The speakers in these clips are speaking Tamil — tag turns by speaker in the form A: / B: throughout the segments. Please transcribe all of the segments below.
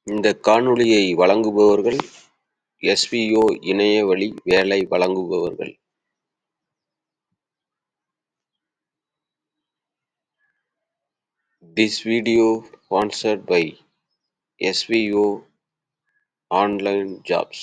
A: இந்த காணொளியை வழங்குபவர்கள் SVO இணைய வழி வேலை வழங்குபவர்கள். This video sponsored by SVO Online Jobs.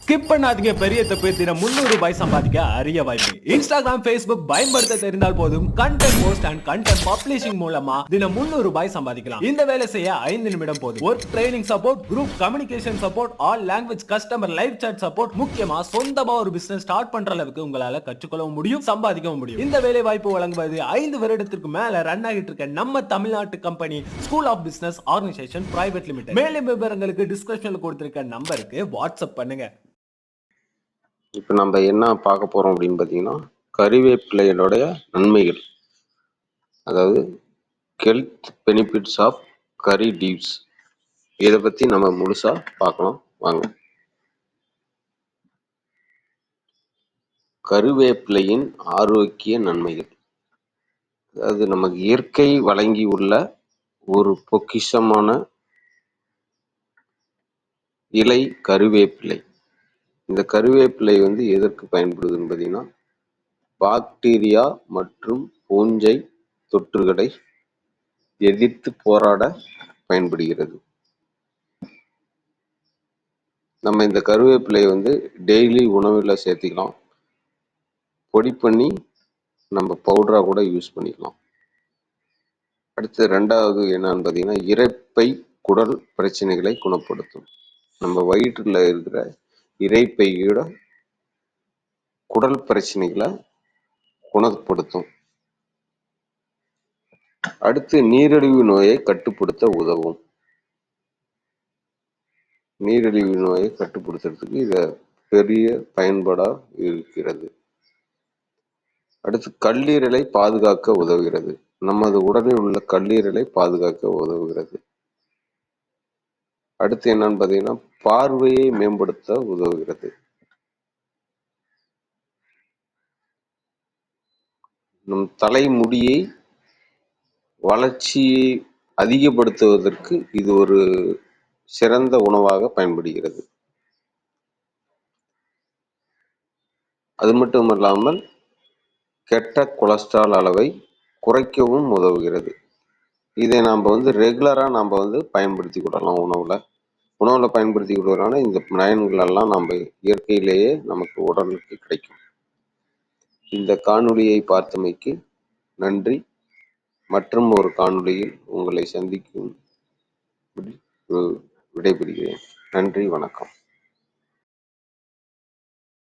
B: Skip பண்ணாதீங்க, பெரிய தப்பு. தினம் 300 ரூபாய் சம்பாதிக்க அரிய வாய்ப்பு. இன்ஸ்டாகிராம், Facebook பயன்படுத்த தெரிந்தால் போதும். Content post and content publishing மூலமா தினம் 300 ரூபாய் சம்பாதிக்கலாம். இந்த வேலை செய்ய 5 நிமிடம் போதும். Work training support, group communication support, all language customer live chat support, முக்கியமா சொந்தமா ஒரு பிசினஸ் ஸ்டார்ட் பண்ற அளவுக்கு உங்களால கற்றுக்கொள்ளவும் முடியும், சம்பாதிக்கவும் முடியும். இந்த வேலை வாய்ப்பு வழங்குவது 5 வருடத்திற்கு மேல ரன் ஆகிட்டு இருக்க நம்ம தமிழ்நாட்டு company school of business organisation private limited. மேலும் விவரங்களுக்கு டிஸ்கிரிப்ஷன்ல கொடுத்திருக்க நம்பருக்கு வாட்ஸ்அப் பண்ணுங்க.
A: இப்போ நம்ம என்ன பார்க்க போகிறோம் அப்படின்னு பார்த்தீங்கன்னா, கறிவேப்பிலையோடைய நன்மைகள், அதாவது health benefits of curry leaves, இதை பற்றி நம்ம முழுசாக பார்க்கலாம் வாங்க. கருவேப்பிலையின் ஆரோக்கிய நன்மைகள், அதாவது நமக்கு இயற்கை வழங்கியுள்ள ஒரு பொக்கிஷமான இலை கருவேப்பிலை. இந்த கருவேப்பிலை எதற்கு பயன்படுதுன்னு பார்த்தீங்கன்னா, பாக்டீரியா மற்றும் பூஞ்சை தொற்றுகளை எதிர்த்து போராட பயன்படுகிறது. நம்ம இந்த கருவேப்பிலை டெய்லி உணவில் சேர்த்துக்கலாம். பொடி பண்ணி நம்ம பவுடராக கூட யூஸ் பண்ணிக்கலாம். அடுத்து ரெண்டாவது என்னன்னு பார்த்தீங்கன்னா, இரைப்பை குடல் பிரச்சனைகளை குணப்படுத்தும். நம்ம வயிற்றில் இருக்கிற இரைப்பையோட குடல் பிரச்சனைகளை குணப்படுத்தும். அடுத்து நீரிழிவு நோயை கட்டுப்படுத்த உதவும். நீரிழிவு நோயை கட்டுப்படுத்துறதுக்கு இது பெரிய பயன்பாடா இருக்கிறது. அடுத்து கல்லீரலை பாதுகாக்க உதவுகிறது. நமது உடலில் உள்ள கல்லீரலை பாதுகாக்க உதவுகிறது. அடுத்து என்னன்னு பார்த்தீங்கன்னா, பார்வையை மேம்படுத்த உதவுகிறது. நம் தலைமுடியை வளர்ச்சியை அதிகப்படுத்துவதற்கு இது ஒரு சிறந்த உணவாக பயன்படுகிறது. அது மட்டுமல்லாமல் கெட்ட கொலஸ்ட்ரால் அளவை குறைக்கவும் உதவுகிறது. இதை நாம் ரெகுலராக நாம் பயன்படுத்தி கொள்ளலாம். உணவில் பயன்படுத்தி கொள்வதனால இந்த நயன்கள் எல்லாம் நம்ம இயற்கையிலேயே நமக்கு உடலுக்கு கிடைக்கும். இந்த காணொளியை பார்த்தமைக்கு நன்றி. மற்றும் ஒரு காணொளியில் உங்களை சந்திக்கும் விடைபெறுகிறேன். நன்றி, வணக்கம்.